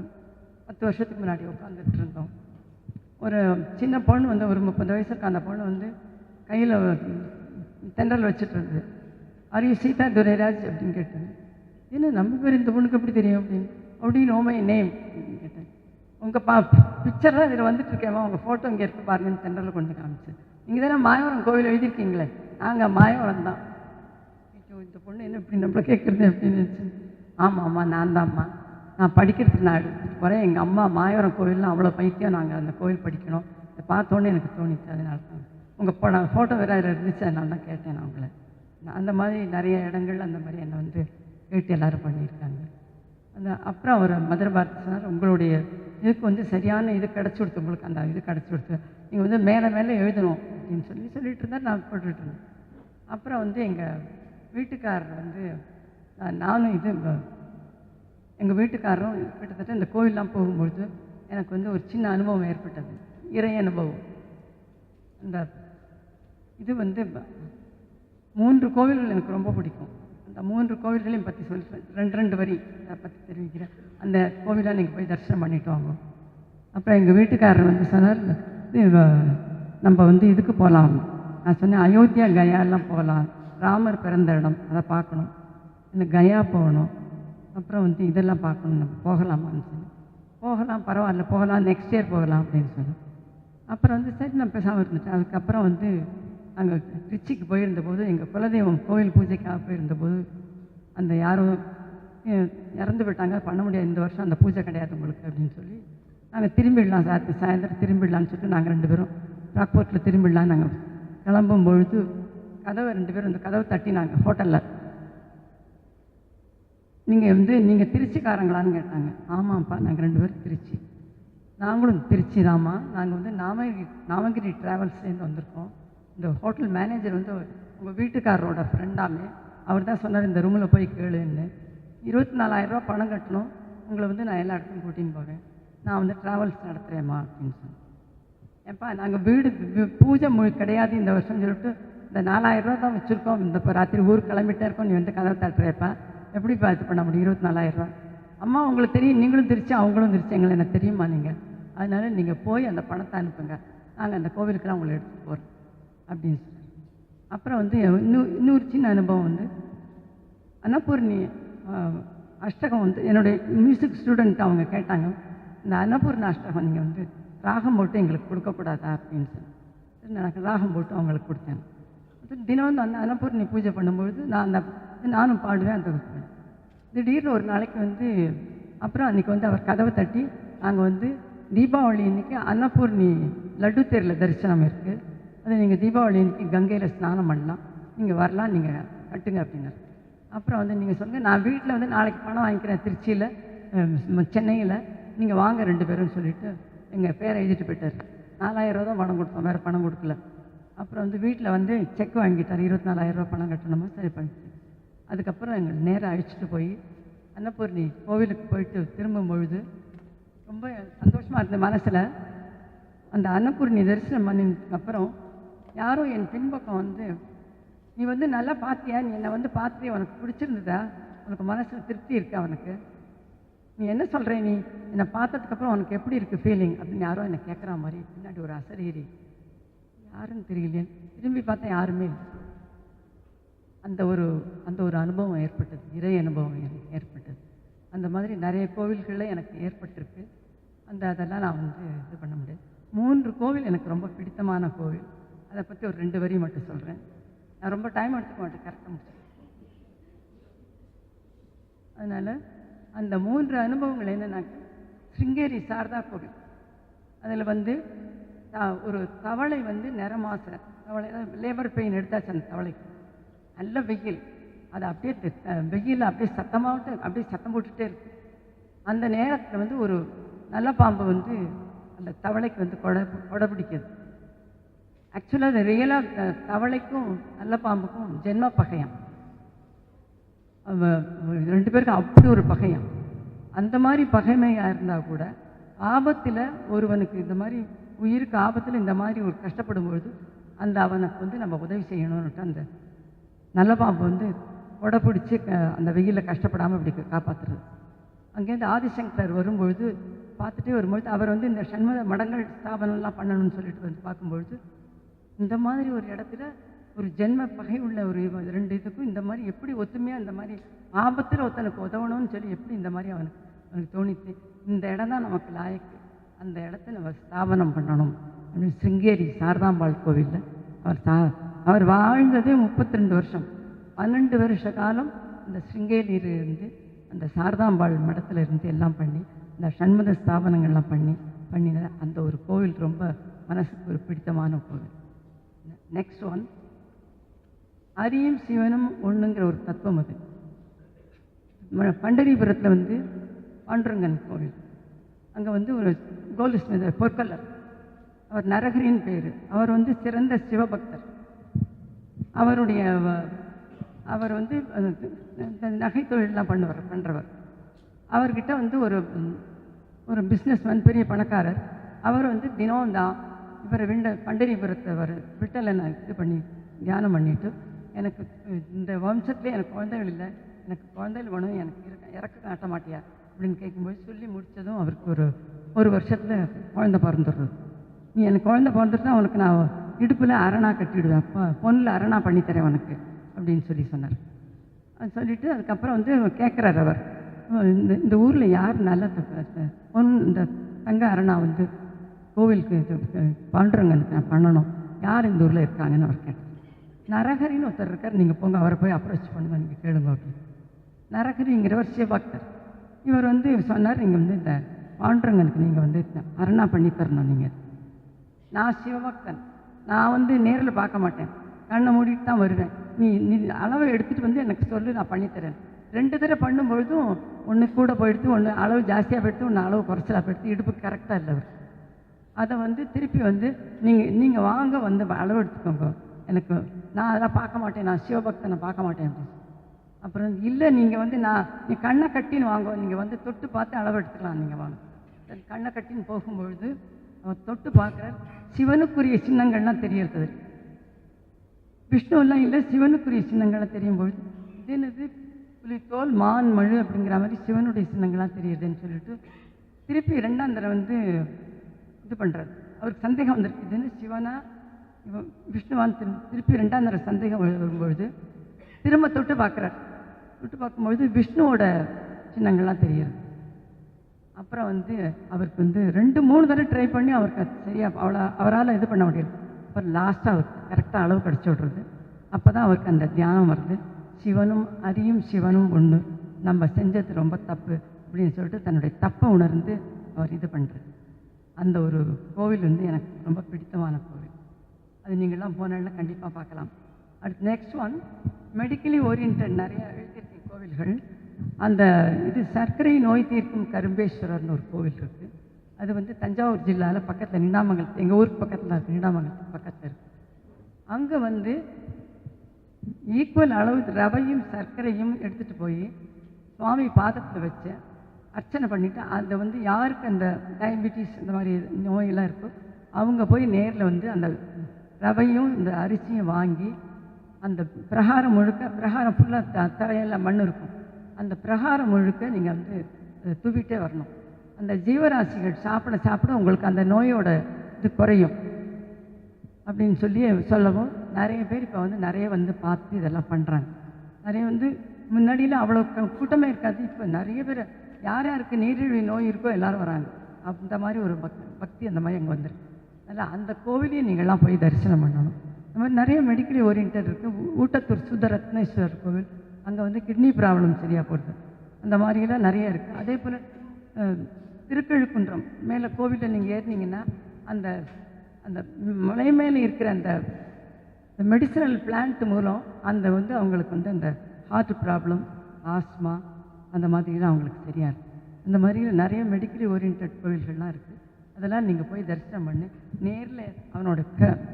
10 வருஷத்துக்கு முன்னாடி உட்காந்துட்டு இருந்தோம். ஒரு சின்ன பொண்ணு வந்து ஒரு 30 வயசுக்கு அந்த பொண்ணு வந்து கையில் தென்றல் வச்சுட்டு இருந்தது. ஆர் யூ சீதா துரைராஜ் அப்படின்னு கேட்டேன். என்ன நம்ம பேர் இந்த பொண்ணுக்கு எப்படி தெரியும் அப்படின்னு நோ மை நேம் அப்படின்னு கேட்டேன். உங்கள் பிக்சர்லாம் இதில் வந்துட்டு இருக்கேம்மா, உங்கள் ஃபோட்டோ இங்கே இருக்கு பாருங்கன்னு தென்றல் கொண்டு காமிச்சு. நீங்கள் தானே மாயவரம் கோவில் எழுதியிருக்கீங்களே. நாங்கள் மாயவரம் தான். இந்த பொண்ணு என்ன இப்படி நம்மளை கேட்குறது அப்படின்னு நினச்சி. ஆமாம்மா நான் தான்ம்மா, நான் படிக்கிறதுக்கு நான் எடுத்துகிட்டு போகிறேன். எங்கள் அம்மா மாயவரம் கோவில்லாம் அவ்வளோ பைத்தியம், நாங்கள் அந்த கோவில் படிக்கணும். இதை பார்த்தோன்னே எனக்கு தோணிச்சு. அதனால தான் உங்கள் ஃபோட்டோ வேறு அதில் இருந்துச்சு. அதனால தான் கேட்டேன் நான் உங்களை. அந்த மாதிரி நிறைய இடங்கள் அந்த மாதிரி என்னை வந்து கேட்டு எல்லோரும் பண்ணியிருக்காங்க. அப்புறம் அவர் மதுரை பாரதி சார் உங்களுடைய இதுக்கு வந்து சரியான இது கிடச்சி கொடுத்து, உங்களுக்கு அந்த இது கிடச்சி கொடுத்து நீங்கள் வந்து மேலே மேலே எழுதணும் அப்படின்னு சொல்லிட்டு இருந்தார். நான் போட்டுட்டு இருந்தேன். அப்புறம் வந்து எங்கள் வீட்டுக்காரர் வந்து நானும் எங்கள் வீட்டுக்காரரும் கிட்டத்தட்ட இந்த கோவிலெலாம் போகும்பொழுது எனக்கு வந்து ஒரு சின்ன அனுபவம் ஏற்பட்டது, இறை அனுபவம். அந்த இது வந்து 3 கோவில்கள் எனக்கு ரொம்ப பிடிக்கும். அந்த 3 கோவில்களையும் பற்றி சொல்லிட்டு 2 வரி அதை பற்றி தெரிவிக்கிறேன். அந்த கோவிலாக நீங்கள் போய் தரிசனம் பண்ணிட்டு வாங்க. அப்புறம் எங்கள் வீட்டுக்காரர் வந்து சொன்னார், நம்ம வந்து இதுக்கு போகலாம். நான் சொன்னேன் அயோத்தியா கயாலாம் போகலாம், ராமர் பிறந்த இடம் அதை பார்க்கணும், இந்த கயா போகணும், அப்புறம் வந்து இதெல்லாம் பார்க்கணும், நம்ம போகலாமான்னு சொல்லி. போகலாம், பரவாயில்ல போகலாம், நெக்ஸ்ட் இயர் போகலாம் அப்படின்னு சொன்னேன். அப்புறம் வந்து சரி நான் பேசாமல் இருந்துட்டேன். அதுக்கப்புறம் வந்து நாங்கள் திருச்சிக்கு போயிருந்தபோது எங்கள் குலதெய்வம் கோவில் பூஜைக்காக போயிருந்தபோது அந்த யாரும் இறந்து விட்டாங்க, பண்ண முடியாது, இந்த வருஷம் அந்த பூஜை கிடையாது உங்களுக்கு அப்படின்னு சொல்லி நாங்கள் திரும்பிடலாம் சாயந்தரம் திரும்பிடலான்னு சொல்லிட்டு நாங்கள் 2 பேரும் ராக்போர்ட்டில் திரும்பிடலாம். நாங்கள் கிளம்பும் பொழுது கதவை 2 பேரும் இந்த கதவை தட்டினாங்க ஹோட்டலில். நீங்கள் திருச்சிக்காரங்களான்னு கேட்டாங்க. ஆமாம்ப்பா நாங்கள் 2 பேரும் திருச்சி. நாங்களும் திருச்சி தாம்மா, நாங்கள் வந்து நாமகிரி ட்ராவல்ஸ்லேருந்து வந்திருக்கோம். இந்த ஹோட்டல் மேனேஜர் வந்து உங்கள் வீட்டுக்காரரோட ஃப்ரெண்டாமே, அவர் தான் சொன்னார் இந்த ரூமில் போய் கேளுன்னு. 24,000 ரூபா பணம் கட்டணும், உங்களை வந்து நான் எல்லா இடத்துக்கும் கூட்டின்னு போவேன், நான் வந்து ட்ராவல்ஸ் நடத்துகிறேம்மா அப்படின்னு சொன்னேன். ஏப்பா நாங்கள் வீடு பூஜை கிடையாது இந்த வருஷம் சொல்லிட்டு இந்த 4,000 ரூபா தான் வச்சுருக்கோம், இந்த இப்போ ராத்திரி ஊருக்கு கிளம்பிட்டே இருக்கோம், நீ வந்து கதவை தட்டுறேப்பா, எப்படிப்பா இது பண்ண முடியும் 24,000 ரூபா? அம்மா உங்களுக்கு தெரியும், நீங்களும் திருச்சி அவங்களும் திருச்சி, எங்களை எனக்கு தெரியுமா நீங்கள், அதனால் நீங்கள் போய் அந்த பணத்தை அனுப்புங்க, நாங்கள் அந்த கோவிலுக்கெல்லாம் உங்களை எடுத்துகிட்டு போகிறோம் அப்படின்னு சொல்லி. அப்புறம் வந்து இன்னொரு சின்ன அனுபவம் வந்து அன்னபூர்ணி அஷ்டகம் வந்து என்னுடைய மியூசிக் ஸ்டூடெண்ட் அவங்க கேட்டாங்க, இந்த அன்னபூர்ணி அஷ்டகம் நீங்கள் வந்து ராகம் போட்டு எங்களுக்கு கொடுக்கக்கூடாதா அப்படின்னு சொல்லி எனக்கு ராகம் போட்டு அவங்களுக்கு கொடுத்தேன். தினம் வந்து அந்த அன்னபூர்ணி பூஜை பண்ணும்பொழுது நானும் பாடுவேன். அந்த திடீர்னு ஒரு நாளைக்கு வந்து அப்புறம் அன்றைக்கி வந்து அவர் கதவை தட்டி, நாங்கள் வந்து தீபாவளி அன்றைக்கி அன்னபூர்ணி லட்டு தேரில் தரிசனம் இருக்குது, அது நீங்கள் தீபாவளி அன்றைக்கி கங்கையில் ஸ்நானம் பண்ணலாம், நீங்கள் வரலாம், நீங்கள் கட்டுங்க அப்படின்னாரு. அப்புறம் வந்து நீங்கள் சொல்லுங்கள், நான் வீட்டில் வந்து நாளைக்கு பணம் வாங்கிக்கிறேன் திருச்சியில் சென்னையில், நீங்கள் வாங்க 2 பேரும் சொல்லிவிட்டு எங்கள் பேரை எழுதிட்டு போயிட்டார். 4,000 ரூபா தான் பணம் கொடுத்தோம், வேறு பணம் கொடுக்கல. அப்புறம் வந்து வீட்டில் வந்து செக் வாங்கிட்டார், 24,000 ரூபா பணம் கட்டணுமா, சரி பண்ணிட்டு. அதுக்கப்புறம் எங்களை நேராக அழைச்சிட்டு போய் அன்னபூர்ணி கோவிலுக்கு போயிட்டு திரும்பும் பொழுது ரொம்ப சந்தோஷமாக இருந்தது மனசில். அந்த அன்னபூர்ணி தரிசனம் பண்ணினதுக்கப்புறம் யாரோ என் பின்பக்கம் வந்து, நீ வந்து நல்லா பார்த்தியா, நீ என்னை வந்து பார்த்து உனக்கு பிடிச்சிருந்ததா, உனக்கு மனசில் திருப்தி இருக்கா, உனக்கு நீ என்ன சொல்கிற, நீ என்னை பார்த்ததுக்கப்புறம் உனக்கு எப்படி இருக்குது ஃபீலிங் அப்படின்னு யாரோ என்னை கேட்குற மாதிரி பின்னாடி ஒரு அசரீரி, யாருன்னு தெரியலையே, திரும்பி பார்த்தா யாருமே இல்லை. அந்த ஒரு அனுபவம் ஏற்பட்டது, இறை அனுபவம் எனக்கு ஏற்பட்டது. அந்த மாதிரி நிறைய கோவில்களில் எனக்கு ஏற்பட்டிருக்கு. அதெல்லாம் நான் வந்து இது பண்ண முடியாது. 3 கோவில் எனக்கு ரொம்ப பிடித்தமான கோவில், அதை பற்றி ஒரு 2 வரி மட்டும் சொல்கிறேன். நான் ரொம்ப டைம் எடுத்துக்க மாட்டேன், கரெக்டாக முடிச்சேன். அதனால் அந்த 3 அனுபவங்கள் என்னன்னாக்க, சிருங்கேரி சாரதா கோவில், அதில் வந்து ஒரு தவளை வந்து நிறமாச தவளை, லேபர் பெயின் எடுத்தாச்சு அந்த தவளைக்கு, நல்ல வெயில், அது அப்படியே வெயிலில் அப்படியே சத்தமாகட்டு அப்படியே சத்தம் போட்டுகிட்டே இருக்கு. அந்த நேரத்தில் வந்து ஒரு நல்ல பாம்பு வந்து அந்த தவளைக்கு வந்து கொடை பிடிக்குது. ஆக்சுவலாக அது ரியலாக தவளைக்கும் நல்ல பாம்புக்கும் ஜென்ம பகையாம். ரெண்டு பேருக்கும் அப்படி ஒரு பகையாம். அந்த மாதிரி பகைமையாக இருந்தால் கூட ஆபத்தில் ஒருவனுக்கு இந்த மாதிரி உயிருக்கு ஆபத்தில் இந்த மாதிரி ஒரு கஷ்டப்படும் பொழுது அந்த அவனுக்கு வந்து நம்ம உதவி செய்யணும்னுட்டு அந்த நல்ல பாம்பு வந்து கொடை பிடிச்சி அந்த வெயிலில் கஷ்டப்படாமல் இப்படி காப்பாற்றுறது. அங்கேருந்து ஆதிசங்கரர் வரும்பொழுது பார்த்துட்டே வரும்பொழுது அவர் வந்து இந்த சண்முக மடங்கள் ஸ்தாபனம்லாம் பண்ணணும்னு சொல்லிட்டு வந்து பார்க்கும்பொழுது இந்த மாதிரி ஒரு இடத்துல ஒரு ஜென்ம பகை உள்ள ஒரு ரெண்டு இதுக்கும் இந்த மாதிரி எப்படி ஒத்துமையாக இந்த மாதிரி ஆபத்தில் ஒருத்தனுக்கு உதவணும்னு சொல்லி எப்படி இந்த மாதிரி அவனுக்கு தோணித்து இந்த இடம் தான் நமக்கு லாயக்கு, அந்த இடத்த நம்ம ஸ்தாபனம் பண்ணணும் அப்படின்னு சிருங்கேரி சாரதாம்பாள் கோவிலில் அவர் வாழ்ந்ததே 32 வருஷம். 12 வருஷ காலம் இந்த சிருங்கேரியில் இருந்து அந்த சாரதாம்பாள் மடத்தில் இருந்து எல்லாம் பண்ணி இந்த சண்முக ஸ்தாபனங்கள்லாம் பண்ணின அந்த ஒரு கோவில் ரொம்ப மனசுக்கு ஒரு பிடித்தமான கோவில். நெக்ஸ்ட் ஒன், அரியும் சிவனும் ஒன்றுங்கிற ஒரு தத்துவம். அது பண்டரிபுரத்தில் வந்து பாண்டுரங்கன் கோவில். அங்கே வந்து ஒரு கோல்டு ஸ்மித் பொற்கல்லர், அவர் நரகரின் பேர். அவர் வந்து சிறந்த சிவபக்தர். அவர் வந்து நகை தொழிலெலாம் பண்ணுறவர். அவர்கிட்ட வந்து ஒரு பிஸ்னஸ்மேன், பெரிய பணக்காரர். அவர் வந்து தினம் தான் இவரை பண்டரிபுரத்தை விட்டலை நான் இது பண்ணி தியானம் பண்ணிவிட்டு, எனக்கு இந்த வம்சத்துலேயே எனக்கு குழந்தைகள் இல்லை, எனக்கு குழந்தைகள் வேணும், எனக்கு இறக்க காட்ட மாட்டியா அப்படின்னு கேட்கும்போது சொல்லி முடித்ததும் அவருக்கு ஒரு வருஷத்தில் குழந்தை பிறந்துடுறது. நீ எனக்கு குழந்தை பிறந்துட்டு அவனுக்கு நான் இடுப்பில் அரணா கட்டிவிடுவேன், பொண்ணில் அரணா பண்ணித்தரேன் உனக்கு அப்படின்னு சொன்னார். அது சொல்லிவிட்டு அதுக்கப்புறம் வந்து கேட்குறாரு அவர், இந்த ஊரில் யார் நல்ல இந்த தங்க அரணா வந்து கோவிலுக்கு பாண்டுரங்கனுக்கு நான் பண்ணணும், யார் இந்த ஊரில் இருக்காங்கன்னு அவர் கேட்டார். நரகரின்னு ஒருத்தர் இருக்கார், நீங்கள் போங்க அவரை போய் அப்ரோச் பண்ணுங்க, நீங்கள் கேளுங்க அப்படின்னு. நரகரிங்கிறவர் சிவபக்தர். இவர் வந்து சொன்னார், நீங்கள் வந்து இந்த பாண்டுரங்கனுக்கு நீங்கள் வந்து அரணா பண்ணி தரணும். நீங்கள், நான் சிவபக்தன், நான் வந்து நேரில் பார்க்க மாட்டேன், கண்ணை மூடிட்டு தான் வருவேன், நீ அளவை எடுத்துகிட்டு வந்து எனக்கு சொல்லு, நான் பண்ணித்தரேன். 2 தடவை பண்ணும்பொழுதும் ஒன்று கூட போயிடுத்து, ஒன்று அளவு ஜாஸ்தியாக போயிடுத்து, ஒன்று அளவு குறைச்சலாக போயிடுத்து, இடுப்பு கரெக்டாக இல்லை அவர். அதை வந்து திருப்பி வந்து நீங்கள் வாங்க வந்து அளவு எடுத்துக்கோங்க, எனக்கு நான் அதெல்லாம் பார்க்க மாட்டேன், நான் சிவபக்தனை பார்க்க மாட்டேன் அப்படின்னு. அப்புறம் இல்லை, நீங்கள் வந்து நீ கண்ணை கட்டின்னு வாங்க, நீங்கள் வந்து தொட்டு பார்த்து அளவு எடுத்துக்கலாம், நீங்கள் வாங்க. கண்ணை கட்டின்னு போகும்பொழுது அவன் தொட்டு பார்க்குறார், சிவனுக்குரிய சின்னங்கள்லாம் தெரியறது. விஷ்ணுவெல்லாம் இல்லை, சிவனுக்குரிய சின்னங்கள்லாம் தெரியும் பொழுது இது என்னது புலித்தோல் மான் மழு அப்படிங்கிற மாதிரி சிவனுடைய சின்னங்கள்லாம் தெரியுதுன்னு சொல்லிட்டு திருப்பி 2ஆம் தடவை வந்து இது பண்ணுறாரு. அவருக்கு சந்தேகம் வந்துருக்கு, இதுன்னு சிவனா இவன் விஷ்ணுவான் திருப்பி 2ஆம் தடவை சந்தேகம் வரும்பொழுது திரும்ப தொட்டு பார்க்குறார். தொட்டு பார்க்கும்பொழுது விஷ்ணுவோட சின்னங்கள்லாம் தெரியுது. அப்புறம் வந்து அவருக்கு வந்து 2-3 தடவை ட்ரை பண்ணி அவருக்கு அது சரியாக அவரால் இது பண்ண முடியல. அப்புறம் லாஸ்ட்டாக அவருக்கு கரெக்டாக அளவு கிடச்சி விட்றது. அப்போ தான் அவருக்கு அந்த தியானம் வருது, சிவனும் அரியும் சிவனும் ஒன்று, நம்ம செஞ்சது ரொம்ப தப்பு அப்படின்னு சொல்லிட்டு தன்னுடைய தப்பை உணர்ந்து அவர் இது பண்ணுறாரு. அந்த ஒரு கோவில் வந்து எனக்கு ரொம்ப பிடித்தமான கோவில். அது நீங்கள்லாம் போனாலும் கண்டிப்பாக பார்க்கலாம். அடுத்து நெக்ஸ்ட் ஒன், மெடிக்கலி ஓரியன்ட் நிறைய எழுதியிருக்க கோவில்கள். அந்த இது சர்க்கரை நோய் தீர்க்கும் கரும்பேஸ்வரர்னு ஒரு கோவில் இருக்குது. அது வந்து தஞ்சாவூர் ஜில்லாவில் பக்கத்தில் நீடாமங்கலத்து, எங்கள் ஊருக்கு பக்கத்தில் இருக்குது, நீடாமங்கலத்துக்கு பக்கத்தில் இருக்குது. அங்கே வந்து ஈக்குவல் அளவு ரவையும் சர்க்கரையும் எடுத்துகிட்டு போய் சுவாமி பாதத்தில் வச்சு அர்ச்சனை பண்ணிவிட்டு, அதை வந்து யாருக்கு அந்த டயபிட்டிஸ் இந்த மாதிரி நோயெல்லாம் இருக்கோ அவங்க போய் நேரில் வந்து அந்த ரவையும் இந்த அரிசியும் வாங்கி அந்த பிரகாரம் முழுக்க, பிரகாரம் ஃபுல்லாக தரையெல்லாம் மண் இருக்கும், அந்த பிரகாரம் முழுக்க நீங்கள் வந்து தூவிட்டே வரணும். அந்த ஜீவராசிகள் சாப்பிட உங்களுக்கு அந்த நோயோட இது குறையும் அப்படின்னு சொல்லவும் நிறைய பேர் இப்போ வந்து நிறைய வந்து பார்த்து இதெல்லாம் பண்ணுறாங்க. நிறைய வந்து முன்னாடியில் அவ்வளோ கூட்டமே இருக்காது, இப்போ நிறைய பேர் யார் யாருக்கு நீரிழிவு நோய் இருக்கோ எல்லோரும் வராங்க. அந்த மாதிரி ஒரு பக்தி அந்த மாதிரி அங்கே வந்துருக்கு. அதனால் அந்த கோவிலையும் நீங்கள்லாம் போய் தரிசனம் பண்ணணும். இந்த மாதிரி நிறைய மெடிக்கலி ஓரியன்ட் இருக்குது. ஊட்டத்தூர் சுந்தரத்னேஸ்வரர் கோவில், அங்கே வந்து கிட்னி ப்ராப்ளம் சரியாக போடுது, அந்த மாதிரியெல்லாம் நிறைய இருக்குது. அதே போல் திருக்கழுக்குன்றம் மேலே கோவிலில் நீங்கள் ஏறினீங்கன்னா அந்த அந்த மலை மேலே இருக்கிற அந்த மெடிசினல் பிளான்ட் மூலம் அந்த வந்து அவங்களுக்கு வந்து அந்த ஹார்ட் ப்ராப்ளம், ஆஸ்மா அந்த மாதிரிலாம் அவங்களுக்கு சரியாக இருக்குது. இந்த மாதிரி நிறைய மெடிக்கலி ஓரியன்ட் கோவில்கள்லாம் இருக்குது. அதெல்லாம் நீங்கள் போய் தரிசனம் பண்ணி நேரில் அவனோட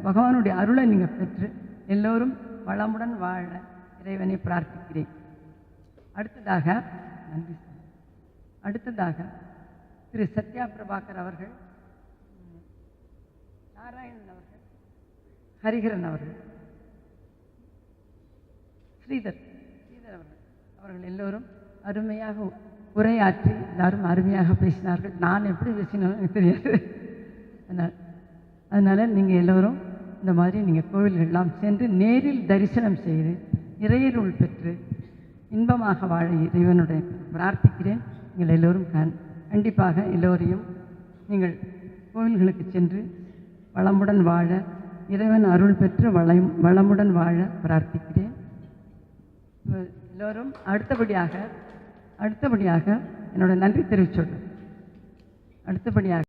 பகவானுடைய அருளை நீங்கள் பெற்று எல்லோரும் வளமுடன் வாழ இறைவனை பிரார்த்திக்கிறேன். அடுத்ததாக நன்றி. அடுத்ததாக திரு சத்யா பிரபாகர் அவர்கள், நாராயணன் அவர்கள், ஹரிஹரன் அவர்கள், ஸ்ரீதர் அவர்கள் எல்லோரும் அருமையாக உரையாற்றி எல்லாரும் அருமையாக பேசினார்கள். நான் எப்படி பேசினாலும் எனக்கு தெரியாது. அதனால் நீங்கள் எல்லோரும் இந்த மாதிரி நீங்கள் கோவில்கள்லாம் சென்று நேரில் தரிசனம் செய்து இறையருள் பெற்று இன்பமாக வாழ இறைவனுடைய பிரார்த்திக்கிறேன். நீங்கள் எல்லோரும் கண்டிப்பாக எல்லோரையும் நீங்கள் கோவில்களுக்கு சென்று வளமுடன் வாழ இறைவன் அருள் பெற்று வளமுடன் வாழ பிரார்த்திக்கிறேன். எல்லோரும் அடுத்தபடியாக என்னோட நன்றி தெரிவிச்சுடுறேன். அடுத்தபடியாக